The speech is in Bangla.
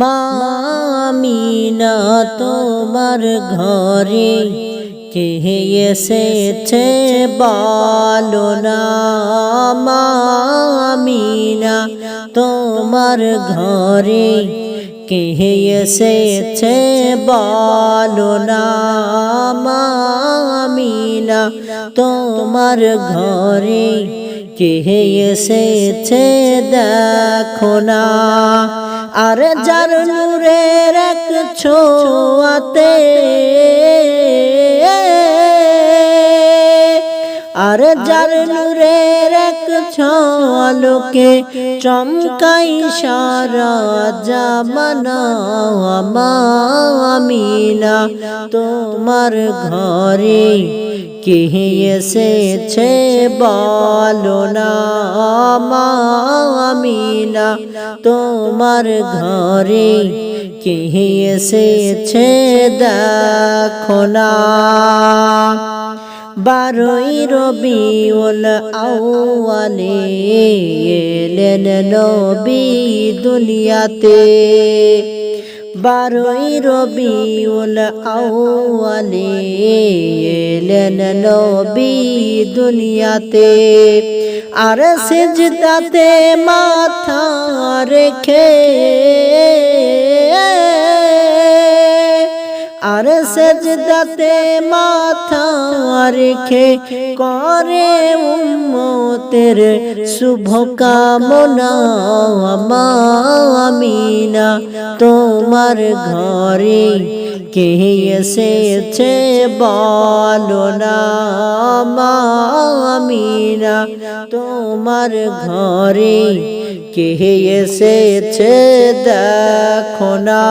মা আমিনা তোমার ঘরে কে এসেছে বলো না। মা আমিনা তোমার ঘরে কে এসেছে বলো না। মা আমিনা তোমার ঘরে কে এসেছে দেখো না। আর যার নূরের এক ছোঁয়াতে, আর যার নূরের এক ঝলকে চমকাই সারা জামানা। মা আমিনা তোমার ঘরে কে এসেছে বলো না। মা আমিনা তোমার ঘরে কে এসেছে দেখো না। 12ই রবিউল আউয়ালে এলেন নবী দুনিয়াতে। 12ই রবিউল আউয়ালে এলেন নবী দুনিয়াতে। আর সিজদাতে মাথা রেখে, আর সেজদাতে মাথা রেখে করে উম্মতের শুভ কামনা। মা আমিনা তোমার ঘরে কে এসেছে বলো না। মা আমিনা তোমার ঘরে কে এসেছে দেখো না।